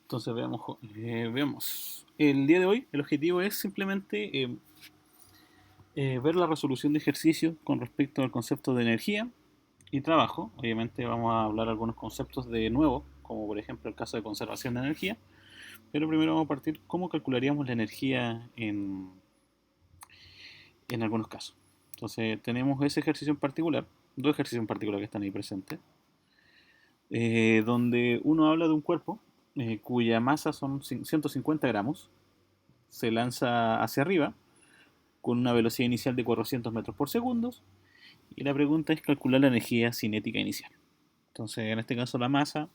Entonces veamos. El día de hoy el objetivo es simplemente ver la resolución de ejercicio con respecto al concepto de energía y trabajo. Obviamente vamos a hablar algunos conceptos de nuevo, como por ejemplo el caso de conservación de energía. Pero primero vamos a partir cómo calcularíamos la energía en algunos casos. Entonces tenemos ese ejercicio en particular, dos ejercicios en particular que están ahí presentes, donde uno habla de un cuerpo cuya masa son 150 gramos, se lanza hacia arriba con una velocidad inicial de 400 metros por segundo y la pregunta es calcular la energía cinética inicial. Entonces, en este caso la masa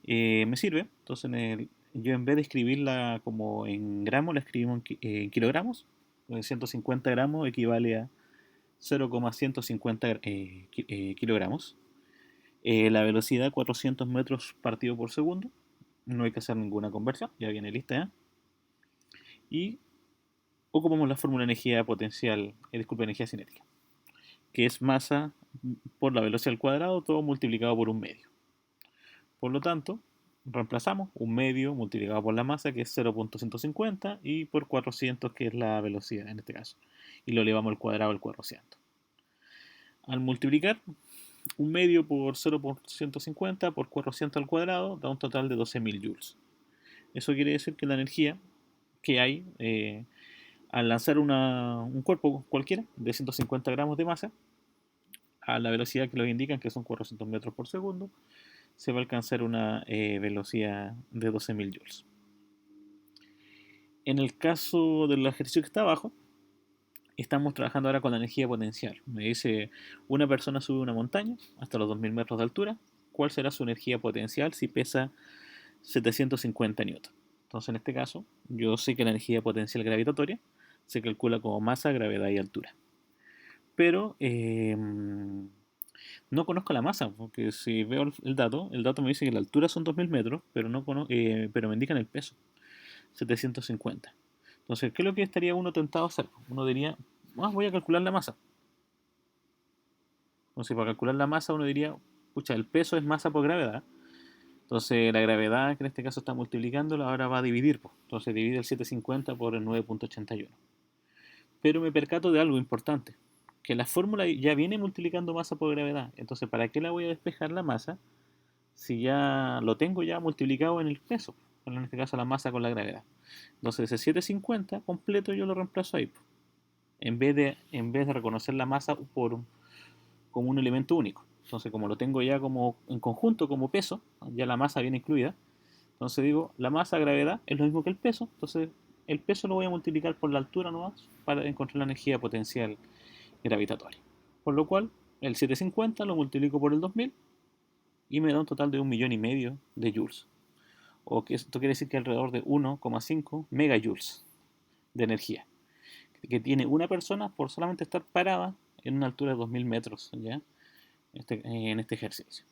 me sirve. Entonces, yo en vez de escribirla como en gramos, la escribimos en kilogramos. 150 gramos equivale a 0,150 kilogramos. La velocidad 400 metros partido por segundo. No hay que hacer ninguna conversión, ya viene lista ya. Y ocupamos la fórmula de energía potencial, energía cinética, que es masa por la velocidad al cuadrado, todo multiplicado por un medio. Por lo tanto, reemplazamos un medio multiplicado por la masa, que es 0.150, y por 400, que es la velocidad en este caso. Y lo elevamos al cuadrado al 400. Al multiplicar un medio por 0.150 por 400 al cuadrado, da un total de 12.000 joules. Eso quiere decir que la energía que hay al lanzar un cuerpo cualquiera de 150 gramos de masa, a la velocidad que lo indican, que son 400 metros por segundo, se va a alcanzar una velocidad de 12.000 joules. En el caso del ejercicio que está abajo, estamos trabajando ahora con la energía potencial. Me dice, una persona sube una montaña hasta los 2.000 metros de altura. ¿Cuál será su energía potencial si pesa 750 newton? Entonces, en este caso, yo sé que la energía potencial gravitatoria se calcula como masa, gravedad y altura. Pero no conozco la masa, porque si veo el dato me dice que la altura son 2.000 metros, pero, pero me indican el peso, 750. Entonces, ¿qué es lo que estaría uno tentado a hacer? Uno diría, voy a calcular la masa. Entonces, para calcular la masa uno diría, pucha, el peso es masa por gravedad. Entonces, la gravedad, que en este caso está multiplicándolo, ahora va a dividir. Entonces, divide el 750 por el 9.81. Pero me percato de algo importante, que la fórmula ya viene multiplicando masa por gravedad. Entonces, ¿para qué la voy a despejar la masa si ya lo tengo ya multiplicado en el peso? En este caso, la masa con la gravedad. Entonces, ese 750 completo yo lo reemplazo ahí. En vez de reconocer la masa como un elemento único. Entonces, como lo tengo ya como en conjunto, como peso, ya la masa viene incluida. Entonces digo, la masa gravedad es lo mismo que el peso. Entonces, el peso lo voy a multiplicar por la altura nomás para encontrar la energía potencial gravitatoria. Por lo cual, el 750 lo multiplico por el 2000 y me da un total de 1,5 millones de joules. O que esto quiere decir que alrededor de 1,5 megajoules de energía que tiene una persona por solamente estar parada en una altura de 2000 metros, ¿ya? En este ejercicio.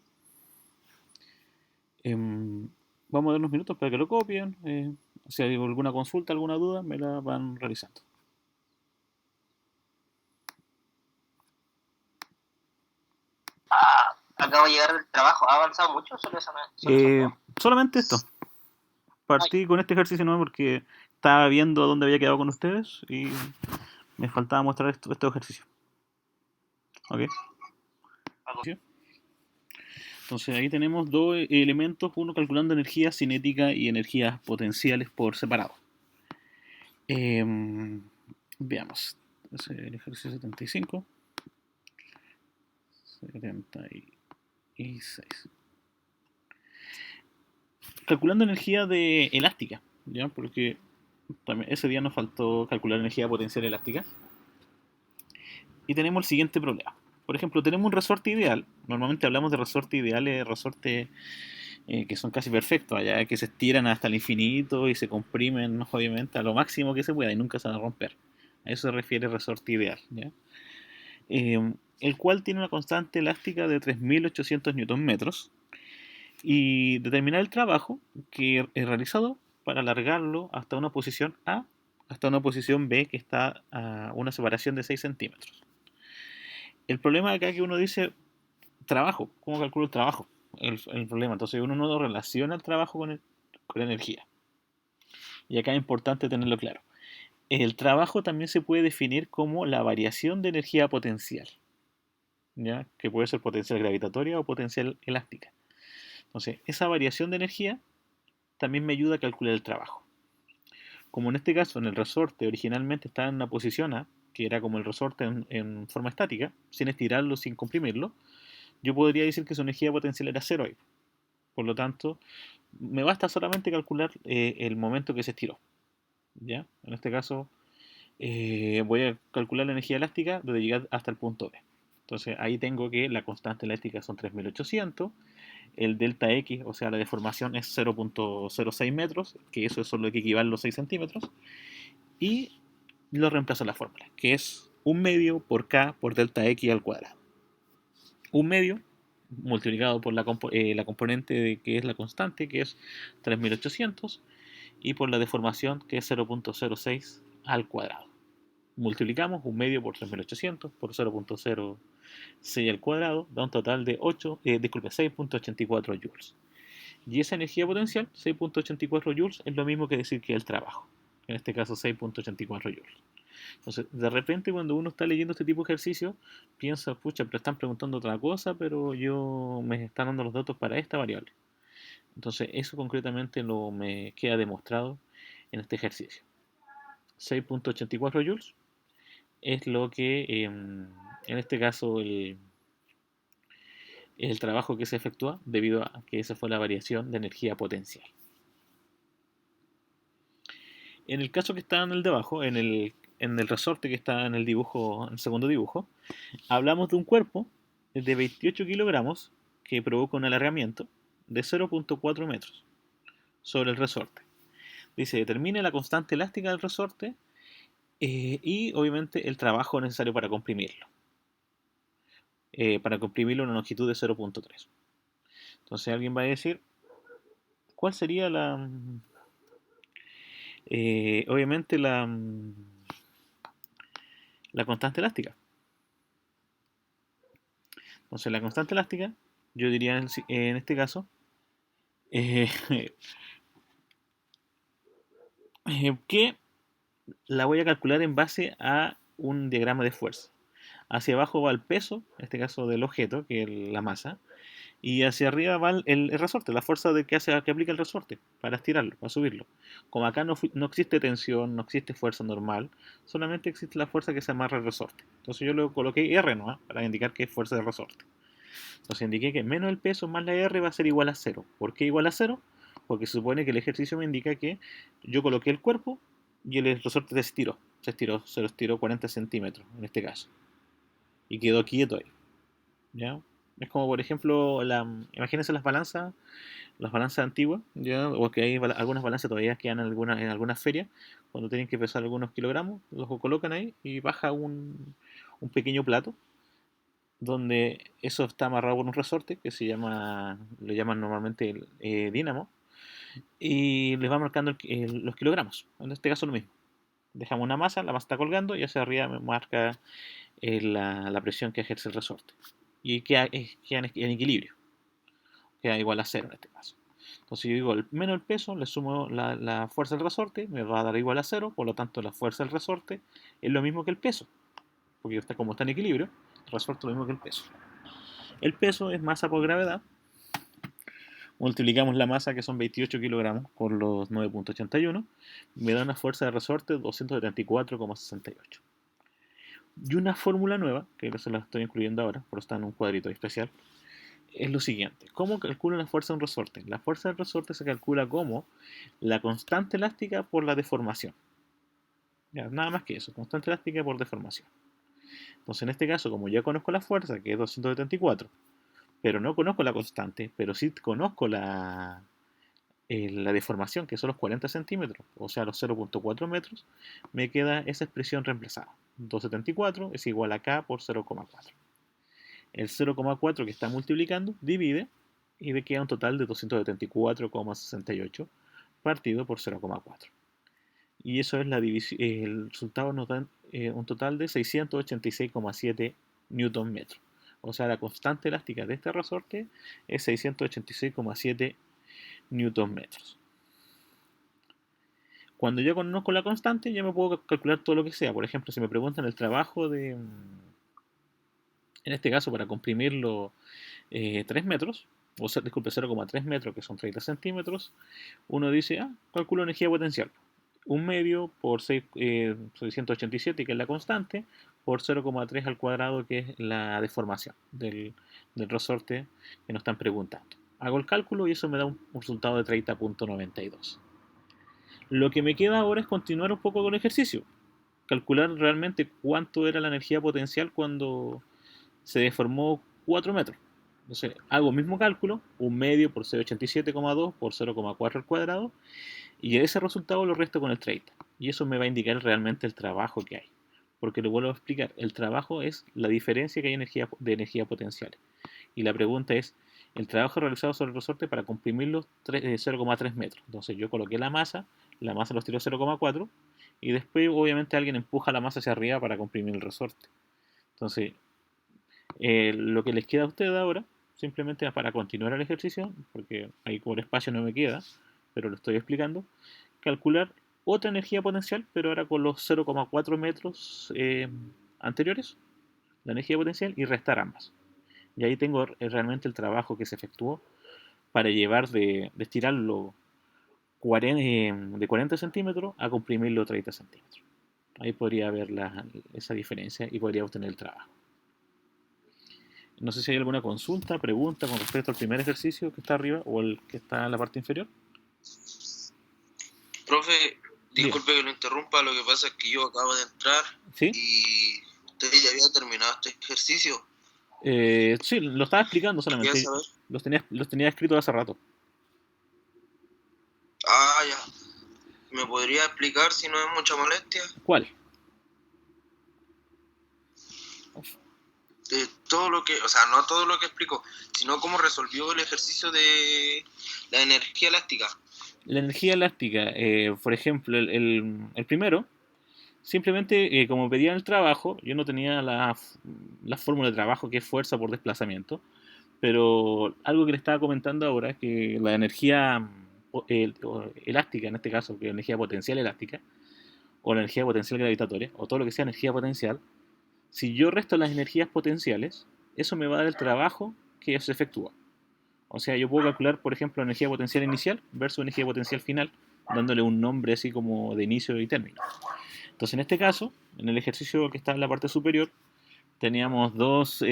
Vamos a dar unos minutos para que lo copien. Si hay alguna consulta, alguna duda, me la van realizando. Acabo de llegar del trabajo. ¿Ha avanzado mucho? Solo eso, Solamente esto. Partí con este ejercicio nuevo porque estaba viendo dónde había quedado con ustedes y me faltaba mostrar estos ejercicios. ¿Ok? Entonces ahí tenemos dos elementos, uno calculando energía cinética y energías potenciales por separado. Veamos. Es el ejercicio 75. 76. Calculando energía de elástica, ¿ya? Porque también ese día nos faltó calcular energía potencial elástica. Y tenemos el siguiente problema. Por ejemplo, tenemos un resorte ideal. Normalmente hablamos de resorte ideales, resorte que son casi perfectos, allá que se estiran hasta el infinito y se comprimen, obviamente, a lo máximo que se pueda y nunca se van a romper. A eso se refiere resorte ideal, ¿ya? El cual tiene una constante elástica de 3.800 Nm y determinar el trabajo que he realizado para alargarlo hasta una posición A hasta una posición B que está a una separación de 6 centímetros. El problema acá es que uno dice trabajo, ¿cómo calculo el trabajo? El problema, entonces uno no relaciona el trabajo con energía. Y acá es importante tenerlo claro. El trabajo también se puede definir como la variación de energía potencial, ¿ya? Que puede ser potencial gravitatoria o potencial elástica. Entonces, esa variación de energía también me ayuda a calcular el trabajo. Como en este caso, en el resorte originalmente estaba en una posición A, que era como el resorte en forma estática, sin estirarlo, sin comprimirlo, yo podría decir que su energía potencial era cero ahí. Por lo tanto, me basta solamente calcular el momento que se estiró. ¿Ya? En este caso, voy a calcular la energía elástica desde llegar hasta el punto B. Entonces ahí tengo que la constante elástica son 3800, el delta X, o sea la deformación es 0.06 metros, que eso es lo que equivale a los 6 centímetros, y lo reemplazo en la fórmula, que es 1 medio por K por delta X al cuadrado. 1 medio multiplicado por la componente que es la constante, que es 3800, y por la deformación, que es 0.06 al cuadrado. Multiplicamos 1 medio por 3800 por 0.06 al cuadrado, da un total de 6.84 joules. Y esa energía potencial, 6.84 joules, es lo mismo que decir que el trabajo. En este caso, 6.84 joules. Entonces, de repente, cuando uno está leyendo este tipo de ejercicio, piensa, pucha, pero están preguntando otra cosa, pero yo me están dando los datos para esta variable. Entonces, eso concretamente lo me queda demostrado en este ejercicio. 6.84 joules es lo que, en este caso, el trabajo que se efectúa debido a que esa fue la variación de energía potencial. En el caso que está en el de abajo, en el resorte que está en el dibujo, en el segundo dibujo, hablamos de un cuerpo de 28 kilogramos que provoca un alargamiento de 0.4 metros sobre el resorte. Dice, determine la constante elástica del resorte y obviamente el trabajo necesario para comprimirlo. Para comprimirlo a una longitud de 0.3. Entonces alguien va a decir, ¿cuál sería obviamente la constante elástica? Entonces la constante elástica, yo diría en este caso, eh, que la voy a calcular en base a un diagrama de fuerza. Hacia abajo va el peso, en este caso del objeto, que es la masa, y hacia arriba va el resorte, la fuerza que aplica el resorte para estirarlo, para subirlo. Como acá no existe tensión, no existe fuerza normal, solamente existe la fuerza que se amarra al resorte. Entonces yo le coloqué R, ¿no? Para indicar que es fuerza de resorte. Entonces indiqué que menos el peso más la R va a ser igual a cero. ¿Por qué igual a cero? Porque se supone que el ejercicio me indica que yo coloqué el cuerpo y el resorte se lo estiró 40 centímetros en este caso. Y quedó quieto ahí. ¿Ya? Es como por ejemplo, imagínense las balanzas antiguas, ¿ya? O que hay algunas balanzas todavía que quedan en algunas ferias, cuando tienen que pesar algunos kilogramos, los colocan ahí y baja un pequeño plato donde eso está amarrado con un resorte que le llaman normalmente el dínamo, y les va marcando los kilogramos. En este caso lo mismo. Dejamos una masa, la masa está colgando y hacia arriba me marca la presión que ejerce el resorte. Y queda en equilibrio, queda igual a cero en este caso. Entonces yo digo, menos el peso, le sumo la fuerza del resorte, me va a dar igual a cero, por lo tanto la fuerza del resorte es lo mismo que el peso, porque como está en equilibrio, el resorte es lo mismo que el peso. El peso es masa por gravedad. Multiplicamos la masa, que son 28 kilogramos, por los 9.81. Me da una fuerza de resorte de 274,68. Y una fórmula nueva, que se la estoy incluyendo ahora, pero está en un cuadrito especial, es lo siguiente. ¿Cómo calculo la fuerza de un resorte? La fuerza del resorte se calcula como la constante elástica por la deformación. Ya, nada más que eso, constante elástica por deformación. Entonces, en este caso, como ya conozco la fuerza, que es 274, pero no conozco la constante, pero sí conozco la deformación, que son los 40 centímetros, o sea, los 0.4 metros, me queda esa expresión reemplazada. 274 es igual a K por 0,4. El 0,4 que está multiplicando divide y me queda un total de 274,68 partido por 0,4. Y eso es la división. El resultado nos da un total de 686,7 newton metros. O sea, la constante elástica de este resorte es 686,7 newton metros. Cuando yo conozco la constante, ya me puedo calcular todo lo que sea. Por ejemplo, si me preguntan el trabajo de, en este caso, para comprimirlo 3 metros, o sea, disculpe, 0,3 metros, que son 30 centímetros, uno dice, calculo energía potencial. Un medio por 687, que es la constante, por 0,3 al cuadrado, que es la deformación del resorte que nos están preguntando. Hago el cálculo y eso me da un resultado de 30,92. Lo que me queda ahora es continuar un poco con el ejercicio. Calcular realmente cuánto era la energía potencial cuando se deformó 4 metros. Entonces hago el mismo cálculo, un medio por 687,2 por 0,4 al cuadrado, y ese resultado lo resto con el 30. Y eso me va a indicar realmente el trabajo que hay. Porque lo vuelvo a explicar, el trabajo es la diferencia que hay de energía potencial. Y la pregunta es, el trabajo realizado sobre el resorte para comprimirlo 0,3 metros. Entonces yo coloqué la masa los tiró 0,4 y después obviamente alguien empuja la masa hacia arriba para comprimir el resorte. Entonces, lo que les queda a ustedes ahora, simplemente para continuar el ejercicio, porque ahí por espacio no me queda, pero lo estoy explicando, calcular otra energía potencial, pero ahora con los 0,4 metros anteriores, la energía potencial, y restar ambas. Y ahí tengo realmente el trabajo que se efectuó para llevar de estirarlo 40, de 40 centímetros a comprimirlo 30 centímetros. Ahí podría ver esa diferencia y podría obtener el trabajo. No sé si hay alguna consulta, pregunta con respecto al primer ejercicio que está arriba o el que está en la parte inferior. Profe, Bien. disculpe que lo interrumpa, lo que pasa es que yo acabo de entrar ¿Sí? y usted ya había terminado este ejercicio. Sí, lo estaba explicando Quería solamente. saber. Los tenía escritos hace rato. Ah, ya. ¿Me podría explicar si no es mucha molestia? ¿Cuál? De todo lo que, o sea, no todo lo que explicó, sino cómo resolvió el ejercicio de la energía elástica. La energía elástica, por ejemplo, el primero, simplemente como pedían el trabajo, yo no tenía la fórmula de trabajo que es fuerza por desplazamiento, pero algo que le estaba comentando ahora es que la energía elástica, en este caso, que es energía potencial elástica, o la energía potencial gravitatoria, o todo lo que sea energía potencial, si yo resto las energías potenciales, eso me va a dar el trabajo que se efectúa. O sea, yo puedo calcular, por ejemplo, energía potencial inicial versus energía potencial final, dándole un nombre así como de inicio y término. Entonces, en este caso, en el ejercicio que está en la parte superior, teníamos dos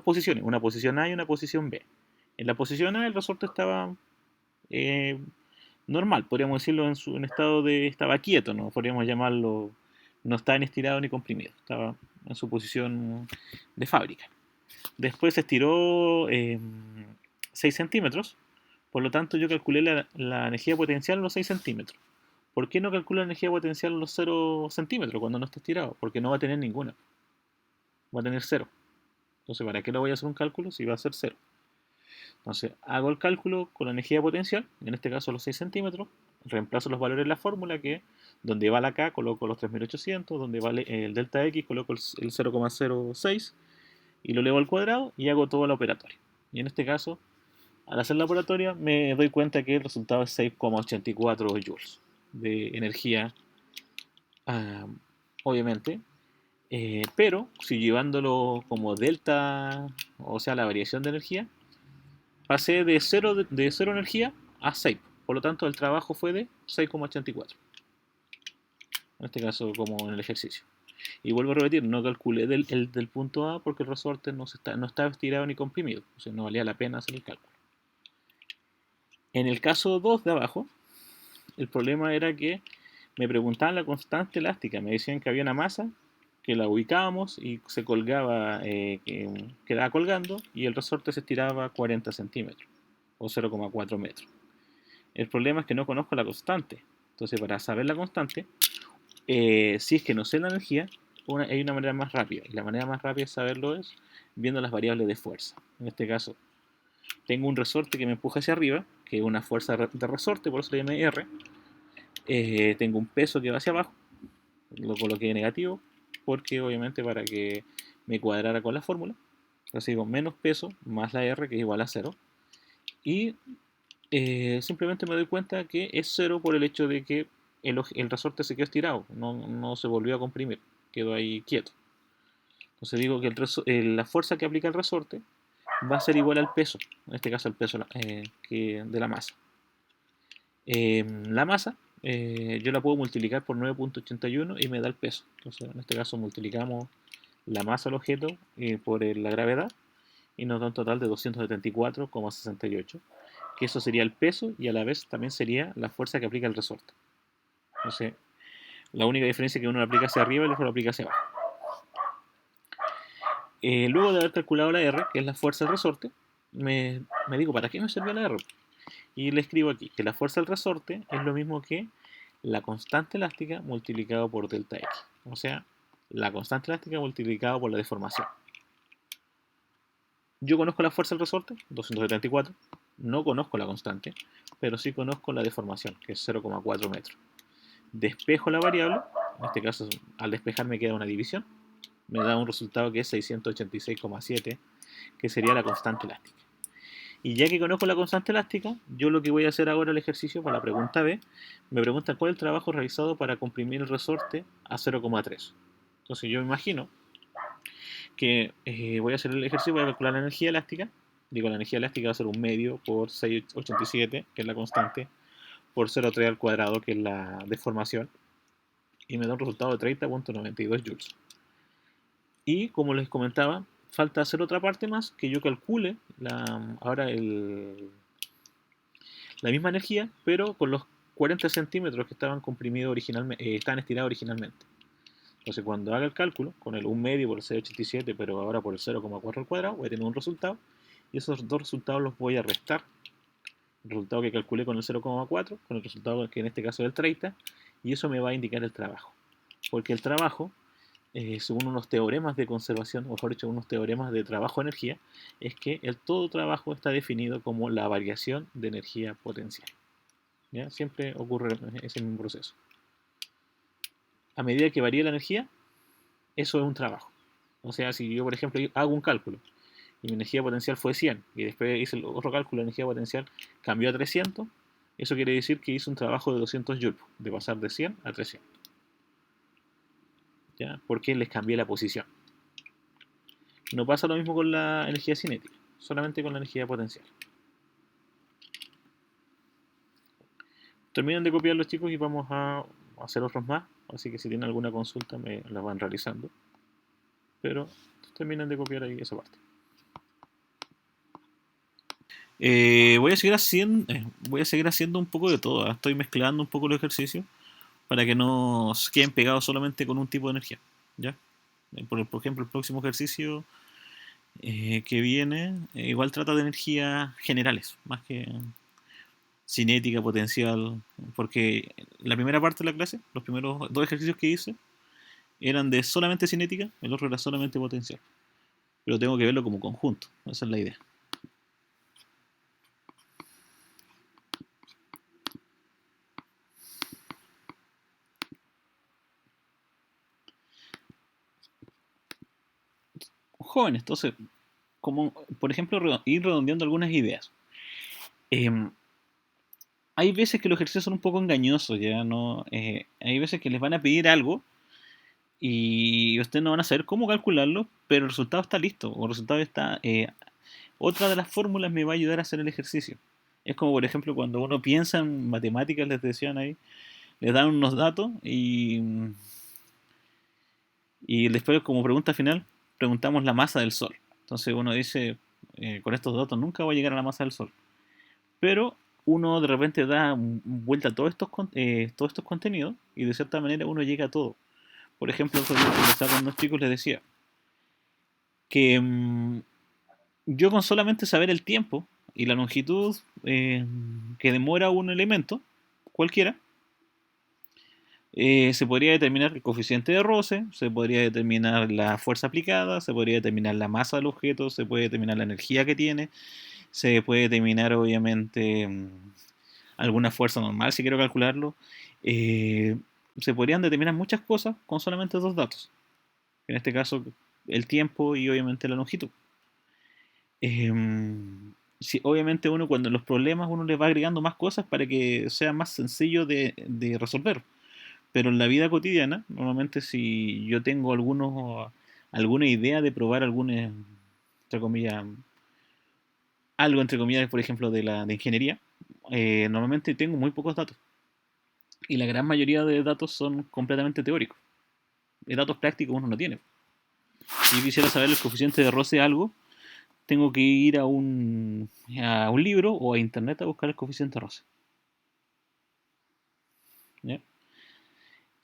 posiciones, una posición A y una posición B. En la posición A el resorte estaba eh, normal, podríamos decirlo en estado de, estaba quieto, no podríamos llamarlo, no estaba ni estirado ni comprimido, estaba en su posición de fábrica. Después se estiró 6 centímetros, por lo tanto yo calculé la energía potencial en los 6 centímetros. ¿Por qué no calculo la energía potencial en los 0 centímetros cuando no está estirado? Porque no va a tener ninguna, va a tener cero. Entonces, ¿para qué lo voy a hacer un cálculo si va a ser cero? Entonces, hago el cálculo con la energía potencial, en este caso los 6 centímetros, reemplazo los valores en la fórmula, que donde va la K coloco los 3800, donde vale el delta X coloco el 0,06 y lo elevo al cuadrado y hago todo la operatoria. Y en este caso, al hacer la operatoria, me doy cuenta que el resultado es 6,84 joules de energía, ah, obviamente, pero si llevándolo como delta, o sea, la variación de energía, pasé de cero energía a 6. Por lo tanto, el trabajo fue de 6,84. En este caso, como en el ejercicio. Y vuelvo a repetir, no calculé del punto A porque el resorte no estaba estirado ni comprimido. O sea, no valía la pena hacer el cálculo. En el caso 2 de abajo, el problema era que me preguntaban la constante elástica. Me decían que había una masa que la ubicábamos y se colgaba, quedaba colgando y el resorte se estiraba 40 centímetros o 0,4 metros. El problema es que no conozco la constante. Entonces, para saber la constante, si es que no sé la energía, hay una manera más rápida. Y la manera más rápida de saberlo es viendo las variables de fuerza. En este caso, tengo un resorte que me empuja hacia arriba, que es una fuerza de resorte, por eso le llamé R. Tengo un peso que va hacia abajo, lo coloqué negativo, porque obviamente para que me cuadrara con la fórmula. Entonces digo menos peso más la R, que es igual a 0. Y simplemente me doy cuenta que es 0 por el hecho de que el resorte se quedó estirado, no se volvió a comprimir, quedó ahí quieto. Entonces digo que la fuerza que aplica el resorte va a ser igual al peso, en este caso al peso de la masa. La masa yo la puedo multiplicar por 9.81 y me da el peso. Entonces en este caso multiplicamos la masa del objeto por la gravedad y nos da un total de 274,68, que eso sería el peso y a la vez también sería la fuerza que aplica el resorte. Entonces, la única diferencia es que uno lo aplica hacia arriba y el otro lo aplica hacia abajo. Luego de haber calculado la R, que es la fuerza del resorte, me digo, ¿para qué me sirve la R? Y le escribo aquí que la fuerza del resorte es lo mismo que la constante elástica multiplicado por delta X. O sea, la constante elástica multiplicado por la deformación. Yo conozco la fuerza del resorte, 274. No conozco la constante, pero sí conozco la deformación, que es 0,4 metros. Despejo la variable, en este caso al despejar me queda una división, me da un resultado que es 686,7, que sería la constante elástica. Y ya que conozco la constante elástica, yo lo que voy a hacer ahora el ejercicio para la pregunta B, me preguntan cuál es el trabajo realizado para comprimir el resorte a 0,3. Entonces yo me imagino que voy a hacer el ejercicio, voy a calcular la energía elástica. Digo, la energía elástica va a ser un medio por 687, que es la constante, por 0,3 al cuadrado, que es la deformación, y me da un resultado de 30,92 joules. Y como les comentaba, falta hacer otra parte más, que yo calcule ahora la misma energía, pero con los 40 centímetros que estaban comprimidos originalmente, estaban estirados originalmente. Entonces cuando haga el cálculo, con el 1 medio por el 687, pero ahora por el 0,4 al cuadrado, voy a tener un resultado, y esos dos resultados los voy a restar. El resultado que calculé con el 0,4, con el resultado que en este caso es el 30, y eso me va a indicar el trabajo. Porque el trabajo, según unos teoremas de conservación, o mejor dicho, unos teoremas de trabajo-energía, es que todo trabajo está definido como la variación de energía potencial. ¿Ya? Siempre ocurre ese mismo proceso. A medida que varía la energía, eso es un trabajo. O sea, si yo, por ejemplo, hago un cálculo y mi energía potencial fue 100 y después hice el otro cálculo, la energía potencial cambió a 300, eso quiere decir que hice un trabajo de 200 joules, de pasar de 100 a 300. ¿Ya? Porque les cambié la posición. No pasa lo mismo con la energía cinética, solamente con la energía potencial. Terminan de copiar los chicos y vamos a hacer otros más, así que si tienen alguna consulta me la van realizando. Pero terminan de copiar ahí esa parte. Voy a seguir haciendo un poco de todo. Estoy mezclando un poco los ejercicios para que no se queden pegados solamente con un tipo de energía. ¿Ya? Por ejemplo, el próximo ejercicio que viene igual trata de energías generales, más que cinética, potencial, porque la primera parte de la clase, los primeros dos ejercicios que hice, eran de solamente cinética, el otro era solamente potencial. Pero tengo que verlo como conjunto, esa es la idea. Jóvenes, entonces, como por ejemplo ir redondeando algunas ideas. Eh, Hay veces que los ejercicios son un poco engañosos, ya no. Hay veces que les van a pedir algo y ustedes no van a saber cómo calcularlo, pero el resultado está listo, o el resultado está. Otra de las fórmulas me va a ayudar a hacer el ejercicio. Es como, por ejemplo, cuando uno piensa en matemáticas, les decían ahí, les dan unos datos y después, como pregunta final, preguntamos la masa del Sol. Entonces uno dice, con estos datos nunca voy a llegar a la masa del Sol. Pero uno de repente da vuelta a todos estos contenidos y de cierta manera uno llega a todo. Por ejemplo, otro día conversaba con unos chicos les decía que yo con solamente saber el tiempo y la longitud que demora un elemento, cualquiera, se podría determinar el coeficiente de roce, se podría determinar la fuerza aplicada, se podría determinar la masa del objeto, se puede determinar la energía que tiene, se puede determinar obviamente alguna fuerza normal si quiero calcularlo. Eh, Se podrían determinar muchas cosas con solamente dos datos. En este caso, el tiempo y obviamente la longitud. Si, obviamente uno cuando los problemas uno le va agregando más cosas para que sea más sencillo de resolver. Pero en la vida cotidiana, normalmente si yo tengo alguna idea de probar alguna, entre comillas, algo entre comillas, por ejemplo, de ingeniería, normalmente tengo muy pocos datos. Y la gran mayoría de datos son completamente teóricos. De datos prácticos uno no tiene. Si yo quisiera saber el coeficiente de roce de algo, tengo que ir a un libro o a internet a buscar el coeficiente de roce. ¿Ya?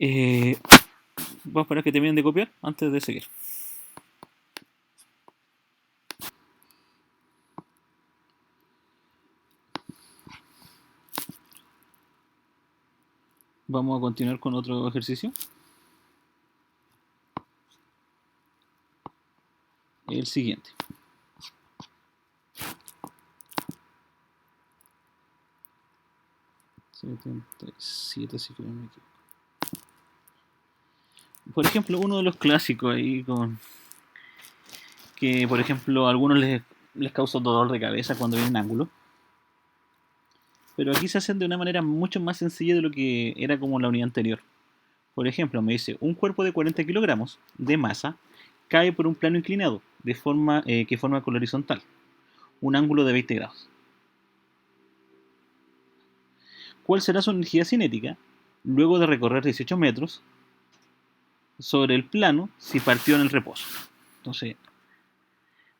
Eh, Vamos a esperar que terminen de copiar antes de seguir. Vamos a continuar con otro ejercicio. El siguiente. 77, si no me equivoco. Por ejemplo, uno de los clásicos ahí que, por ejemplo, a algunos les causa dolor de cabeza cuando vienen ángulos. Pero aquí se hacen de una manera mucho más sencilla de lo que era como la unidad anterior. Por ejemplo, me dice, un cuerpo de 40 kilogramos de masa cae por un plano inclinado que forma con la horizontal, un ángulo de 20 grados. ¿Cuál será su energía cinética luego de recorrer 18 metros sobre el plano si partió en el reposo? Entonces,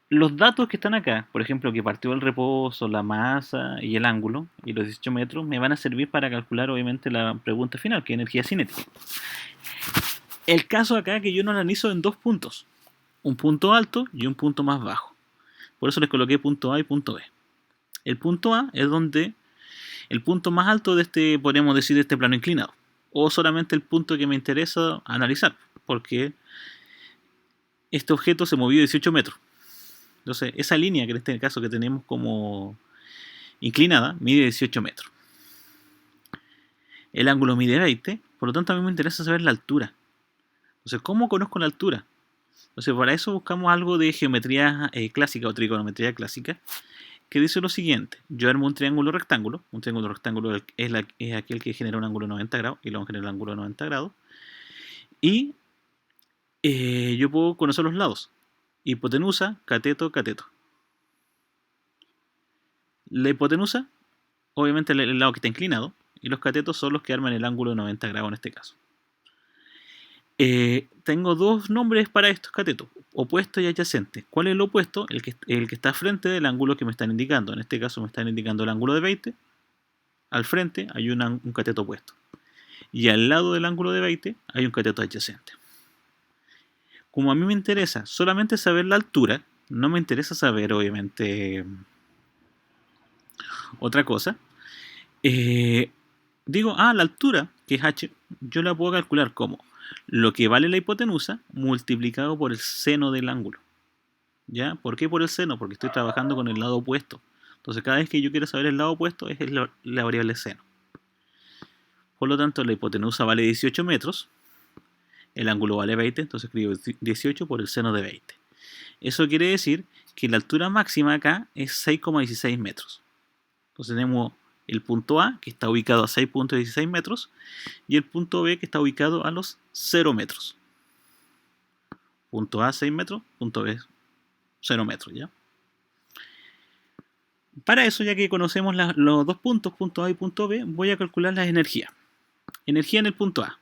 los datos que están acá, por ejemplo, que partió el reposo, la masa y el ángulo, y los 18 metros, me van a servir para calcular, obviamente, la pregunta final, que es energía cinética. El caso acá es que yo no analizo en dos puntos, un punto alto y un punto más bajo. Por eso les coloqué punto A y punto B. El punto A es donde el punto más alto de podríamos decir, de este plano inclinado, o solamente el punto que me interesa analizar, porque este objeto se movió 18 metros. Entonces, esa línea que en este caso que tenemos como inclinada mide 18 metros. El ángulo mide 20, por lo tanto a mí me interesa saber la altura. Entonces, ¿cómo conozco la altura? Entonces, para eso buscamos algo de geometría clásica o trigonometría clásica, que dice lo siguiente. Yo armo un triángulo rectángulo. Un triángulo rectángulo es aquel que genera un ángulo de 90 grados, y lo genera un ángulo de 90 grados. Y yo puedo conocer los lados. Hipotenusa, cateto, cateto. La hipotenusa, obviamente el lado que está inclinado, y los catetos son los que arman el ángulo de 90 grados en este caso. Tengo dos nombres para estos catetos, opuesto y adyacente. ¿Cuál es el opuesto? El que está frente del ángulo que me están indicando. En este caso me están indicando el ángulo de 20. Al frente hay un cateto opuesto. Y al lado del ángulo de 20 hay un cateto adyacente. Como a mí me interesa solamente saber la altura, no me interesa saber, obviamente, otra cosa. Digo, la altura, que es h, yo la puedo calcular como lo que vale la hipotenusa multiplicado por el seno del ángulo. ¿Ya? ¿Por qué por el seno? Porque estoy trabajando con el lado opuesto. Entonces, cada vez que yo quiero saber el lado opuesto, es la variable seno. Por lo tanto, la hipotenusa vale 18 metros. El ángulo vale 20, entonces escribo 18 por el seno de 20. Eso quiere decir que la altura máxima acá es 6,16 metros. Entonces tenemos el punto A, que está ubicado a 6,16 metros, y el punto B, que está ubicado a los 0 metros. Punto A, 6 metros, punto B, 0 metros, ¿ya? Para eso, ya que conocemos los dos puntos, punto A y punto B, voy a calcular las energías. Energía en el punto A.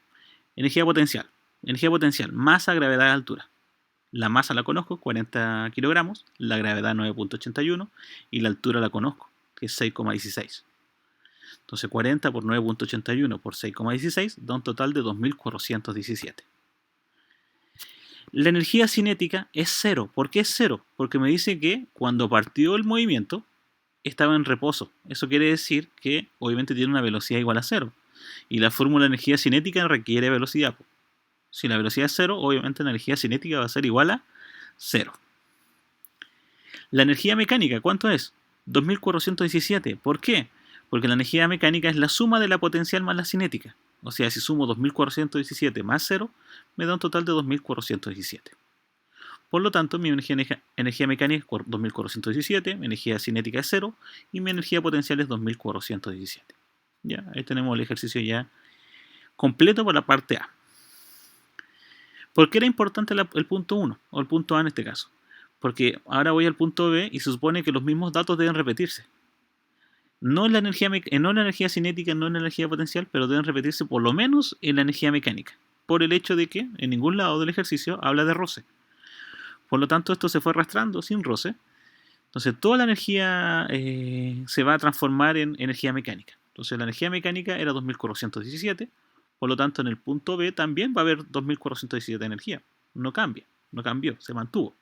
Energía potencial. Energía potencial, masa, gravedad, altura. La masa la conozco, 40 kilogramos, la gravedad 9,81 y la altura la conozco, que es 6,16. Entonces 40 por 9,81 por 6,16 da un total de 2.417. La energía cinética es cero. ¿Por qué es cero? Porque me dice que cuando partió el movimiento estaba en reposo. Eso quiere decir que obviamente tiene una velocidad igual a cero. Y la fórmula de energía cinética requiere velocidad. Si la velocidad es cero, obviamente la energía cinética va a ser igual a cero. La energía mecánica, ¿cuánto es? 2.417. ¿Por qué? Porque la energía mecánica es la suma de la potencial más la cinética. O sea, si sumo 2.417 más 0, me da un total de 2.417. Por lo tanto, mi energía mecánica es 2.417, mi energía cinética es 0 y mi energía potencial es 2.417. Ya, ahí tenemos el ejercicio ya completo por la parte A. ¿Por qué era importante el punto 1 o el punto A en este caso? Porque ahora voy al punto B y se supone que los mismos datos deben repetirse. No en la energía cinética, no en la energía potencial, pero deben repetirse por lo menos en la energía mecánica, por el hecho de que en ningún lado del ejercicio habla de roce. Por lo tanto, esto se fue arrastrando sin roce. Entonces, toda la energía se va a transformar en energía mecánica. Entonces, la energía mecánica era 2417, por lo tanto, en el punto B también va a haber 2417 de energía. No cambia, no cambió, se mantuvo.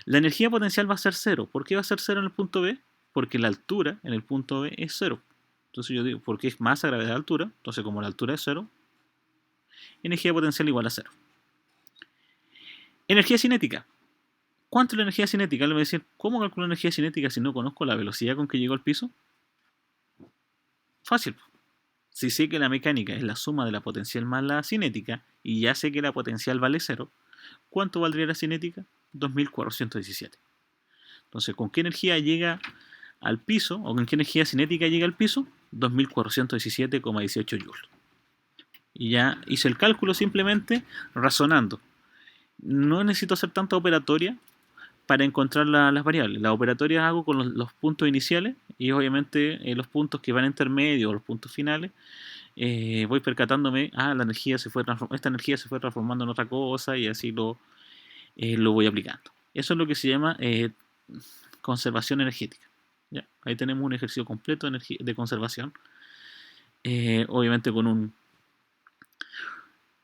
La energía potencial va a ser 0. ¿Por qué va a ser 0 en el punto B? Porque la altura en el punto B es 0. Entonces yo digo, porque es masa, gravedad, altura. Entonces como la altura es 0, energía potencial igual a 0. Energía cinética. ¿Cuánto es la energía cinética? Le voy a decir, ¿cómo calculo energía cinética si no conozco la velocidad con que llegó al piso? Fácil. Si sé que la mecánica es la suma de la potencial más la cinética, y ya sé que la potencial vale 0, ¿cuánto valdría la cinética? 2417. Entonces, ¿con qué energía llega al piso, o con qué energía cinética llega al piso? 2417,18 joules. Y ya hice el cálculo simplemente razonando. No necesito hacer tanta operatoria para encontrar las variables. Las operatorias hago con los puntos iniciales y obviamente los puntos que van intermedios o los puntos finales. Voy percatándome, esta energía se fue transformando en otra cosa y así lo voy aplicando. Eso es lo que se llama conservación energética. ¿Ya? Ahí tenemos un ejercicio completo de conservación, obviamente con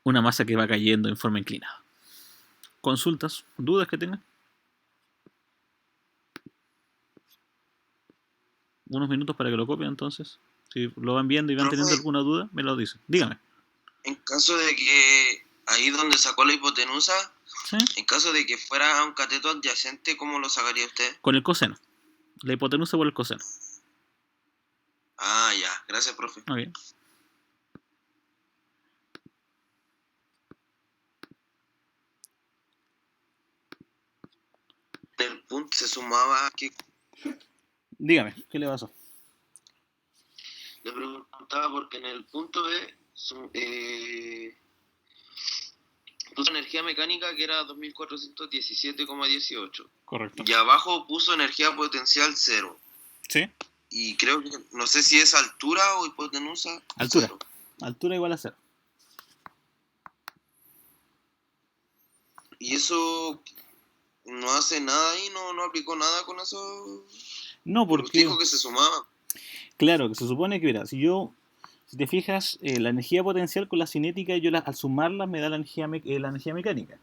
una masa que va cayendo en forma inclinada. ¿Consultas? ¿Dudas que tengan? Unos minutos para que lo copien entonces. Si lo van viendo y van teniendo alguna duda, me lo dicen. Dígame. En caso de que ahí donde sacó la hipotenusa, ¿sí? En caso de que fuera un cateto adyacente, ¿cómo lo sacaría usted? Con el coseno. La hipotenusa por el coseno. Ah, ya. Gracias, profe. Okay. El punto se sumaba... Dígame, ¿qué le pasó? Le preguntaba porque en el punto B puso energía mecánica que era 2417,18. Correcto. Y abajo puso energía potencial 0. Sí. Y creo que, no sé si es altura o hipotenusa. Altura. 0. Altura igual a 0. Y eso no hace nada ahí, no aplicó nada con eso. No, porque dijo que se sumaba. Claro, que se supone que, mira, si te fijas, la energía potencial con la cinética, al sumarla me da la energía mecánica.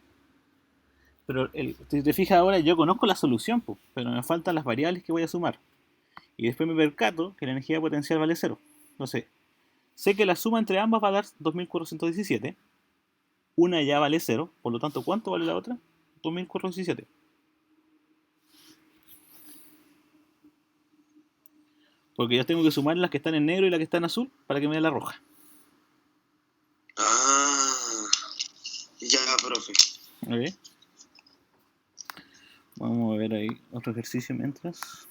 Pero si te fijas ahora, yo conozco la solución, pero me faltan las variables que voy a sumar. Y después me percato que la energía potencial vale 0. Entonces, sé que la suma entre ambas va a dar 2417. Una ya vale 0, por lo tanto, ¿cuánto vale la otra? 2417. Porque ya tengo que sumar las que están en negro y las que están en azul para que me dé la roja. Ah, ya, profe. Ok. Vamos a ver ahí otro ejercicio mientras.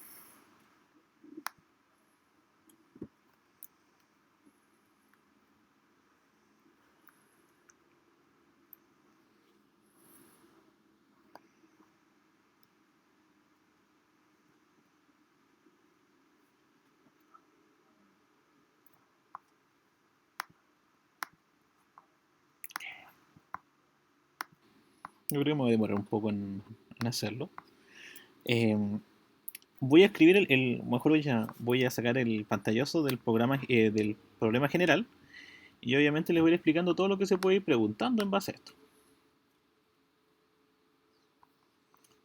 Yo creo que me voy a demorar un poco en hacerlo. Voy a escribir mejor voy a sacar el pantallazo del programa del problema general y obviamente les voy a ir explicando todo lo que se puede ir preguntando en base a esto.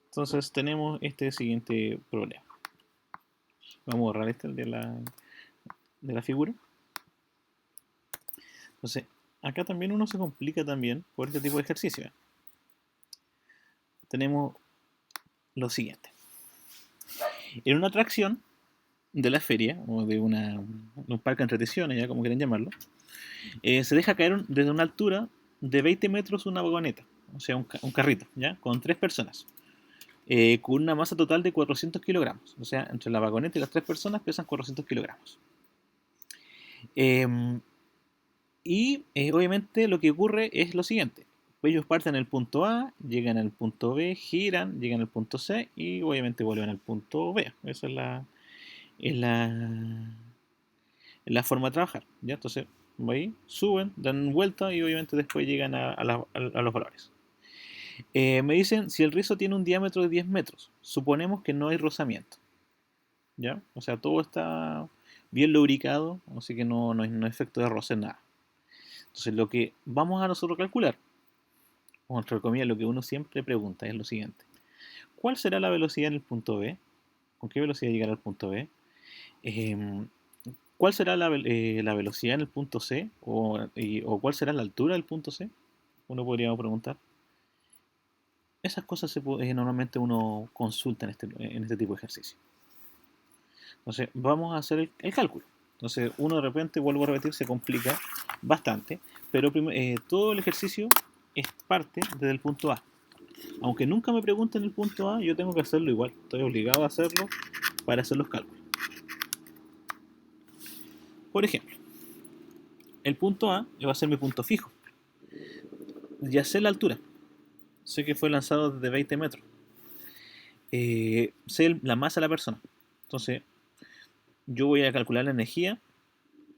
Entonces tenemos este siguiente problema. Vamos a borrar este de la figura. Entonces, acá también uno se complica también por este tipo de ejercicio. Tenemos lo siguiente. En una atracción de la feria, o de un parque de entretenciones, ya como quieren llamarlo, se deja caer desde una altura de 20 metros una vagoneta, o sea, un carrito, ¿ya? Con 3 personas, con una masa total de 400 kilogramos, o sea, entre la vagoneta y las 3 personas pesan 400 kilogramos. Y obviamente lo que ocurre es lo siguiente. Ellos parten del punto A, llegan al punto B, giran, llegan al punto C y obviamente vuelven al punto B. Esa es la, es la forma de trabajar. ¿Ya? Entonces, ahí suben, dan vuelta y obviamente después llegan a los valores. Me dicen, si el rizo tiene un diámetro de 10 metros, suponemos que no hay rozamiento. ¿Ya? O sea, todo está bien lubricado, así que no hay efecto de roce en nada. Entonces, lo que vamos a nosotros calcular, o entre comillas, lo que uno siempre pregunta es lo siguiente. ¿Cuál será la velocidad en el punto B? ¿Con qué velocidad llegar al punto B? Eh, ¿Cuál será la velocidad en el punto C? ¿O cuál será la altura del punto C? Uno podría preguntar. Esas cosas normalmente uno consulta en este tipo de ejercicio. Entonces, vamos a hacer el cálculo. Entonces, uno de repente, vuelvo a repetir, se complica bastante, pero todo el ejercicio es parte desde el punto A. Aunque nunca me pregunten el punto A, yo tengo que hacerlo igual. Estoy obligado a hacerlo para hacer los cálculos. Por ejemplo, el punto A va a ser mi punto fijo. Ya sé la altura. Sé que fue lanzado desde 20 metros. Sé la masa de la persona. Entonces, yo voy a calcular la energía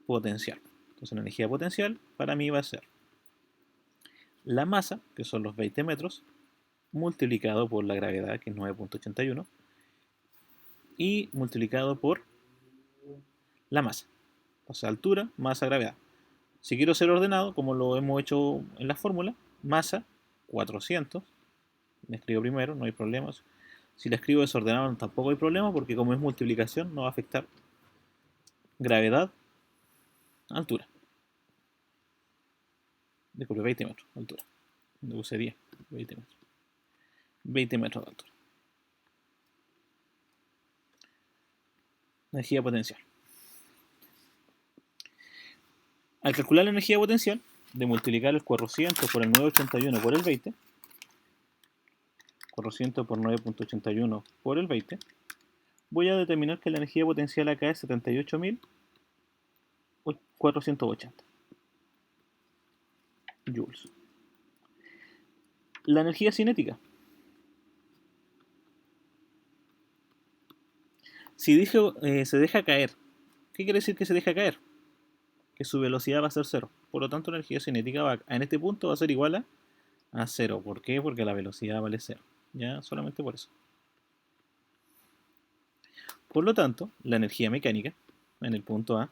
potencial. Entonces, la energía potencial para mí va a ser la masa, que son los 20 metros, multiplicado por la gravedad, que es 9.81, y multiplicado por la masa. O sea, altura, masa, gravedad. Si quiero ser ordenado, como lo hemos hecho en la fórmula, masa 400, me escribo primero, no hay problemas. Si la escribo desordenado tampoco hay problema, porque como es multiplicación no va a afectar gravedad, altura. Disculpe, 20 metros, altura. Me puse 10, 20 metros. 20 metros de altura. Energía potencial. Al calcular la energía potencial, de multiplicar el 400 por el 981 por el 20, 400 por 9.81 por el 20, voy a determinar que la energía potencial acá es 78.480 joules. La energía cinética. Si se deja caer, ¿qué quiere decir que se deja caer? Que su velocidad va a ser cero. Por lo tanto, la energía cinética en este punto va a ser igual a cero. ¿Por qué? Porque la velocidad vale cero. Ya, solamente por eso. Por lo tanto, la energía mecánica en el punto A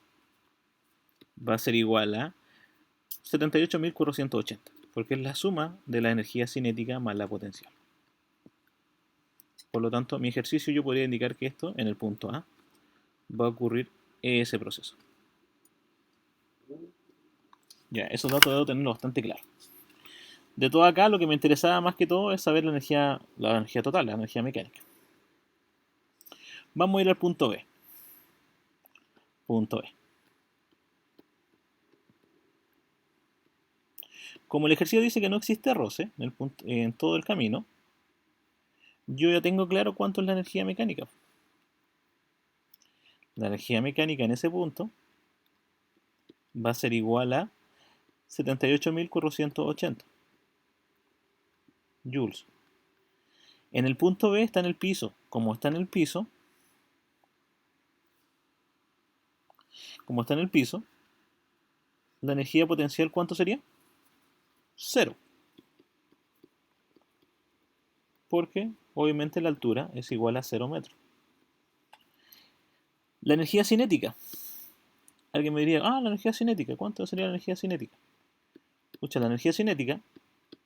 va a ser igual a 78.480, porque es la suma de la energía cinética más la potencial. Por lo tanto, mi ejercicio yo podría indicar que esto, en el punto A, va a ocurrir ese proceso. Ya, esos datos debo tenerlo bastante claro. De todo acá, lo que me interesaba más que todo es saber la energía total, la energía mecánica. Vamos a ir al punto B. Punto B. Como el ejercicio dice que no existe roce en todo el camino, yo ya tengo claro cuánto es la energía mecánica. La energía mecánica en ese punto va a ser igual a 78.480 joules. En el punto B está en el piso. Como está en el piso, la energía potencial, ¿cuánto sería? Cero. Porque obviamente la altura es igual a 0 metros. La energía cinética. Alguien me diría, la energía cinética, ¿cuánto sería la energía cinética? Escucha, la energía cinética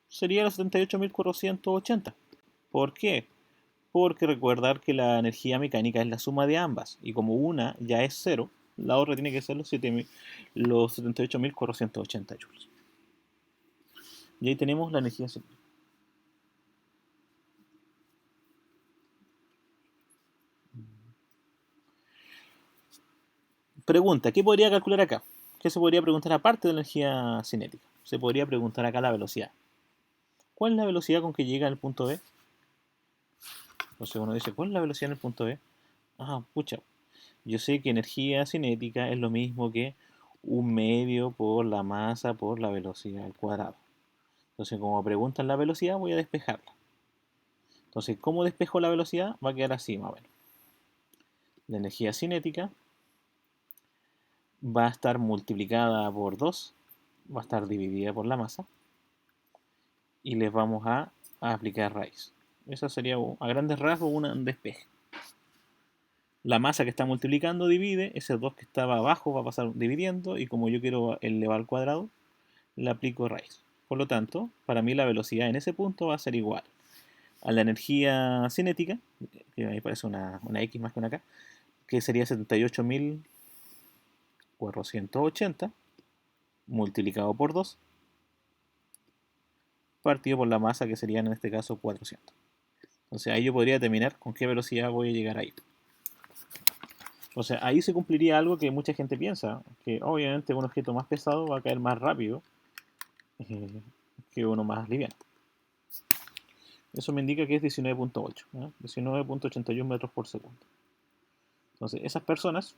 sería los 78.480. ¿Por qué? Porque recordar que la energía mecánica es la suma de ambas, y como una ya es cero, la otra tiene que ser los 78.480 joules. Y ahí tenemos la energía cinética. Pregunta, ¿qué podría calcular acá? ¿Qué se podría preguntar aparte de la energía cinética? Se podría preguntar acá la velocidad. ¿Cuál es la velocidad con que llega al punto B? Entonces uno dice, ¿cuál es la velocidad en el punto B? Pucha, yo sé que energía cinética es lo mismo que un medio por la masa por la velocidad al cuadrado. Entonces, como preguntan la velocidad, voy a despejarla. Entonces, ¿cómo despejo la velocidad? Va a quedar así, más o menos. La energía cinética va a estar multiplicada por 2, va a estar dividida por la masa, y les vamos a aplicar raíz. Eso sería, a grandes rasgos, un despeje. La masa que está multiplicando divide, ese 2 que estaba abajo va a pasar dividiendo, y como yo quiero elevar al cuadrado, le aplico raíz. Por lo tanto, para mí la velocidad en ese punto va a ser igual a la energía cinética, que a mí parece una X más que una K, que sería 78.480 multiplicado por 2, partido por la masa, que serían en este caso 400. Entonces ahí yo podría determinar con qué velocidad voy a llegar ahí. O sea, ahí se cumpliría algo que mucha gente piensa, que obviamente un objeto más pesado va a caer más rápido eh, que uno más liviano. Eso me indica que es 19.8, ¿no? 19.81 metros por segundo. Entonces, esas personas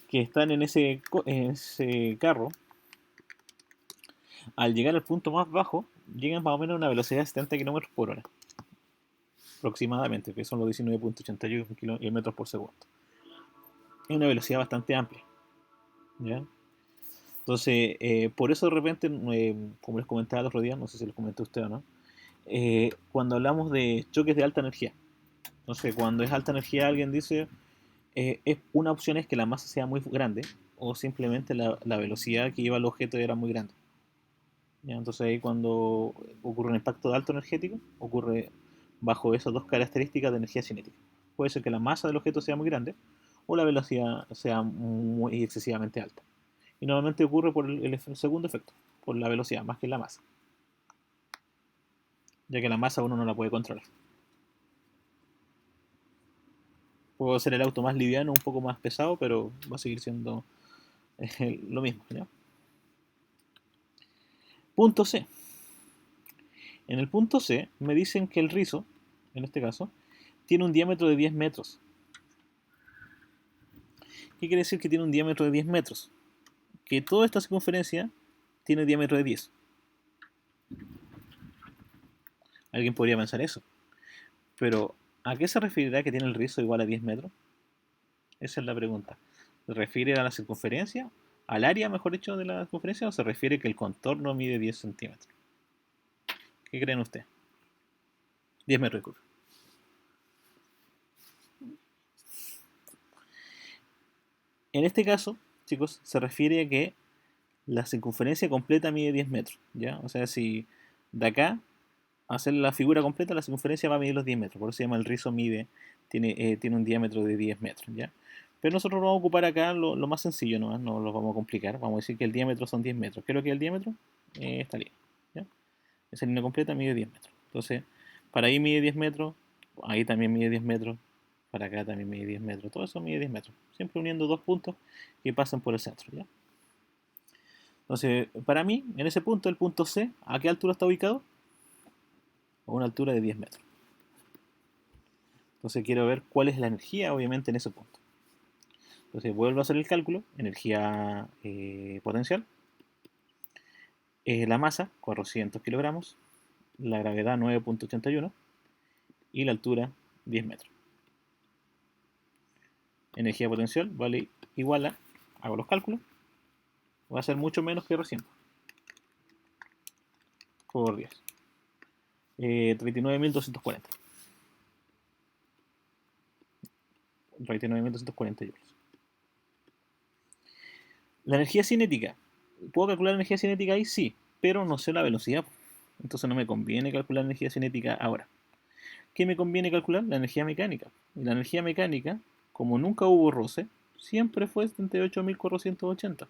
que están en ese carro, al llegar al punto más bajo, llegan más o menos a una velocidad de 70 kilómetros por hora, aproximadamente, que son los 19.81 metros por segundo. Es una velocidad bastante amplia, ¿ya? Entonces, por eso de repente, como les comentaba el otro día, no sé si les comenté a usted o no, cuando hablamos de choques de alta energía, entonces cuando es alta energía alguien dice, una opción es que la masa sea muy grande o simplemente la velocidad que lleva el objeto era muy grande. ¿Ya? Entonces ahí cuando ocurre un impacto de alto energético, ocurre bajo esas dos características de energía cinética. Puede ser que la masa del objeto sea muy grande o la velocidad sea muy excesivamente alta. Y normalmente ocurre por el segundo efecto, por la velocidad más que la masa, ya que la masa uno no la puede controlar. Puede ser el auto más liviano, un poco más pesado, pero va a seguir siendo lo mismo, ¿ya? Punto C. En el punto C me dicen que el rizo, en este caso, tiene un diámetro de 10 metros. ¿Qué quiere decir que tiene un diámetro de 10 metros? Que toda esta circunferencia tiene diámetro de 10. Alguien podría pensar eso. Pero, ¿a qué se referirá que tiene el rizo igual a 10 metros? Esa es la pregunta. ¿Se refiere a la circunferencia? ¿Al área, mejor dicho, de la circunferencia? ¿O se refiere que el contorno mide 10 centímetros? ¿Qué creen ustedes? 10 metros, disculpe. En este caso, chicos, se refiere a que la circunferencia completa mide 10 metros, ¿ya? O sea, si de acá a hacer la figura completa, la circunferencia va a medir los 10 metros, por eso se llama el rizo tiene un diámetro de 10 metros, ¿ya? Pero nosotros vamos a ocupar acá lo más sencillo, no lo vamos a complicar, vamos a decir que el diámetro son 10 metros. ¿Qué es lo que es el diámetro? Esta línea, ¿ya? Esa línea completa mide 10 metros. Entonces, para ahí mide 10 metros, ahí también mide 10 metros, para acá también mide 10 metros, todo eso mide 10 metros, siempre uniendo dos puntos que pasan por el centro, ¿ya? Entonces, para mí, en ese punto, el punto C, ¿a qué altura está ubicado? A una altura de 10 metros. Entonces quiero ver cuál es la energía, obviamente, en ese punto. Entonces vuelvo a hacer el cálculo, energía potencial, la masa, 400 kilogramos, la gravedad 9.81 y la altura 10 metros. Energía potencial vale igual a, hago los cálculos, va a ser mucho menos que recién, por 10. 39.240. 39.240 joules. La energía cinética. ¿Puedo calcular la energía cinética ahí? Sí, pero no sé la velocidad. Entonces no me conviene calcular la energía cinética ahora. ¿Qué me conviene calcular? La energía mecánica. Y la energía mecánica, como nunca hubo roce, siempre fue 78.480.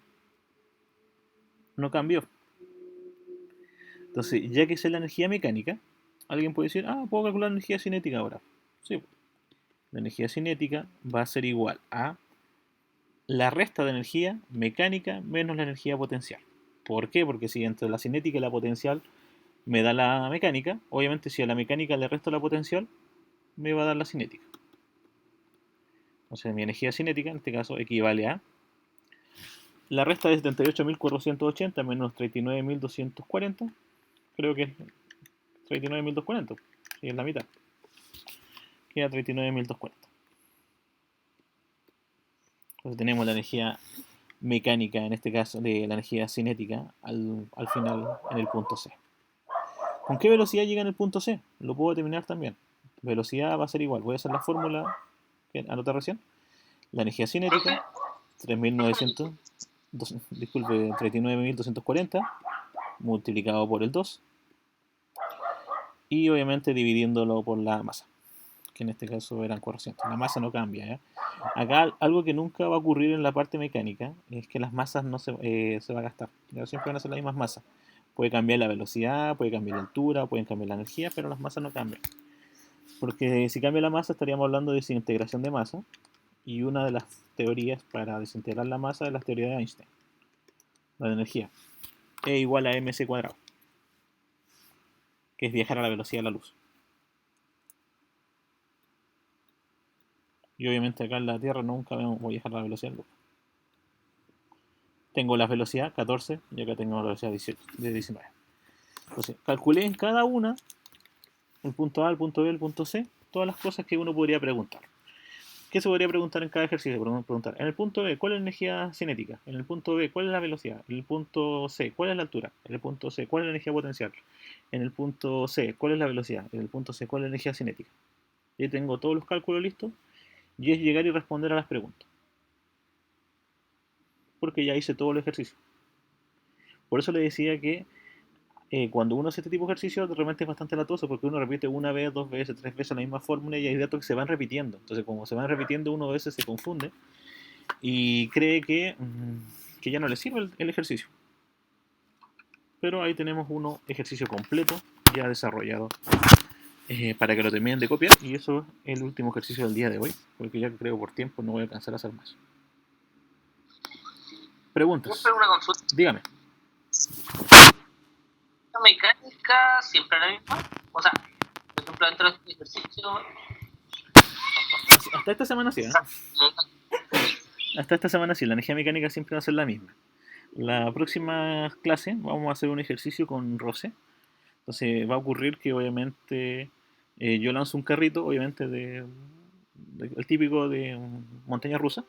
No cambió. Entonces, ya que sé la energía mecánica, alguien puede decir, puedo calcular la energía cinética ahora. Sí, la energía cinética va a ser igual a la resta de energía mecánica menos la energía potencial. ¿Por qué? Porque si entre la cinética y la potencial me da la mecánica, obviamente si a la mecánica le resto la potencial, me va a dar la cinética. O sea, mi energía cinética en este caso equivale a La resta es 78.480 menos 39.240. Creo que es 39.240. Y es la mitad. Queda 39.240. Entonces tenemos la energía mecánica, en este caso de la energía cinética, al final en el punto C. ¿Con qué velocidad llega en el punto C? Lo puedo determinar también. Velocidad va a ser igual. Voy a hacer la fórmula que anoté recién. La energía cinética, 3.900, disculpe, 39.240 multiplicado por el 2 y obviamente dividiéndolo por la masa, que en este caso eran 400. La masa no cambia. ¿Eh? Acá algo que nunca va a ocurrir en la parte mecánica es que las masas no se va a gastar. Siempre van a ser las mismas masas. Puede cambiar la velocidad, puede cambiar la altura, pueden cambiar la energía, pero las masas no cambian. Porque si cambia la masa estaríamos hablando de desintegración de masa. Y una de las teorías para desintegrar la masa es la teoría de Einstein, la de energía. E igual a mc cuadrado, que es viajar a la velocidad de la luz. Y obviamente acá en la Tierra nunca voy a viajar a la velocidad de la luz. Tengo la velocidad 14 y acá tengo la velocidad 19. Entonces, calculé en cada una, el punto A, el punto B, el punto C, todas las cosas que uno podría preguntar. ¿Qué se podría preguntar en cada ejercicio? Preguntar, en el punto B, ¿cuál es la energía cinética? En el punto B, ¿cuál es la velocidad? En el punto C, ¿cuál es la altura? En el punto C, ¿cuál es la energía potencial? En el punto C, ¿cuál es la velocidad? En el punto C, ¿cuál es la energía cinética? Y tengo todos los cálculos listos y es llegar y responder a las preguntas. Porque ya hice todo el ejercicio. Por eso le decía que cuando uno hace este tipo de ejercicio, realmente es bastante latoso porque uno repite una vez, dos veces, tres veces la misma fórmula y hay datos que se van repitiendo. Entonces, como se van repitiendo, uno a veces se confunde y cree que ya no le sirve el ejercicio. Pero ahí tenemos uno ejercicio completo ya desarrollado para que lo terminen de copiar. Y eso es el último ejercicio del día de hoy, porque ya creo por tiempo no voy a alcanzar a hacer más. Preguntas. Una consulta. Dígame. ¿La mecánica siempre la misma? O sea, por ejemplo, dentro de este ejercicio. Hasta esta semana sí, ¿eh? Hasta esta semana sí, la energía mecánica siempre va a ser la misma. La próxima clase vamos a hacer un ejercicio con roce. Entonces va a ocurrir que obviamente yo lanzo un carrito, obviamente el típico de montaña rusa.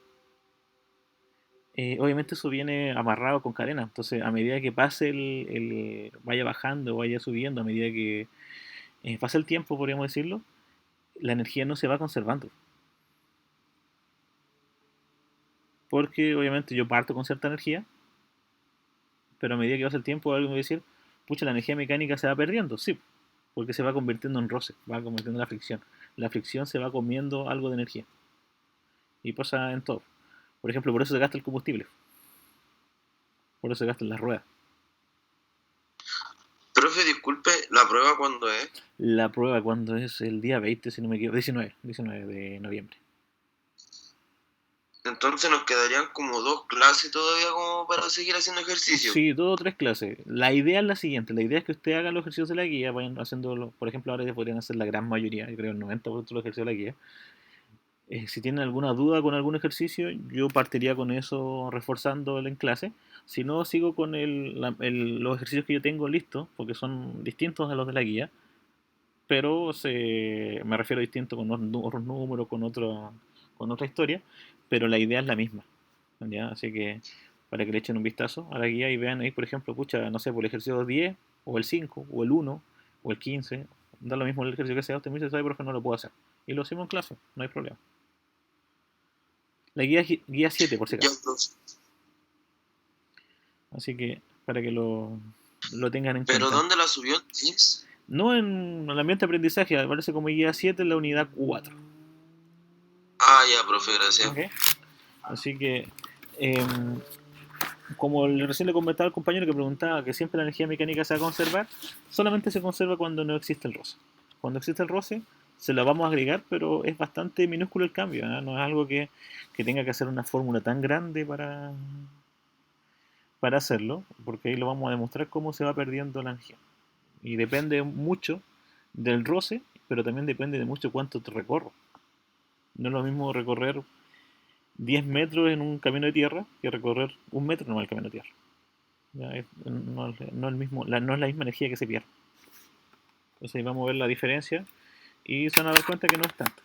Obviamente eso viene amarrado con cadena. Entonces a medida que pase vaya bajando, vaya subiendo, a medida que pase el tiempo, podríamos decirlo, la energía no se va conservando. Porque obviamente yo parto con cierta energía, pero a medida que pasa el tiempo, alguien me va a decir, pucha, la energía mecánica se va perdiendo. Sí, porque se va convirtiendo en roce, va convirtiendo en la fricción. La fricción se va comiendo algo de energía. Y pasa en todo. Por ejemplo, por eso se gasta el combustible. Por eso se gastan las ruedas. Profe, disculpe, ¿la prueba cuándo es? La prueba cuando es el día 20, si no me equivoco, 19 de noviembre. Entonces nos quedarían como 2 clases todavía como para seguir haciendo ejercicio. Sí, 2 o 3 clases. La idea es la siguiente, la idea es que usted haga los ejercicios de la guía, vayan haciéndolo, por ejemplo, ahora ya podrían hacer la gran mayoría, yo creo el 90% de los ejercicios de la guía. Si tienen alguna duda con algún ejercicio, yo partiría con eso reforzándolo en clase. Si no, sigo con los ejercicios que yo tengo listos, porque son distintos a los de la guía, pero me refiero a distintos con otros números, con otra historia, pero la idea es la misma. ¿Ya? Así que para que le echen un vistazo a la guía y vean ahí, por ejemplo, pucha, no sé, por el ejercicio 10, o el 5, o el 1, o el 15, da lo mismo el ejercicio que sea, usted me dice, ¿sabe, profe? No lo puedo hacer. Y lo hacemos en clase, no hay problema. La guía 7, por si acaso. Así que, para que lo tengan en cuenta. ¿Pero dónde la subió? ¿Teams? No en el ambiente de aprendizaje, aparece como guía 7 en la unidad 4. Ah, ya, profe, gracias. Okay. Así que, como recién le comentaba al compañero que preguntaba que siempre la energía mecánica se va a conservar, solamente se conserva cuando no existe el roce. Cuando existe el roce, se la vamos a agregar, pero es bastante minúsculo el cambio, ¿eh? No es algo que tenga que hacer una fórmula tan grande para hacerlo, porque ahí lo vamos a demostrar cómo se va perdiendo la energía. Y depende mucho del roce, pero también depende de mucho cuánto te recorro. No es lo mismo recorrer 10 metros en un camino de tierra que recorrer 1 metro nomás el camino de tierra. Ya, no es no es la misma energía que se pierde. Entonces ahí vamos a ver la diferencia y se van a dar cuenta que no es tanto.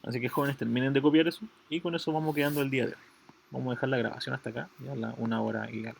Así que jóvenes, terminen de copiar eso y con eso vamos quedando el día de hoy. Vamos a dejar la grabación hasta acá, ya la 1 hora y algo.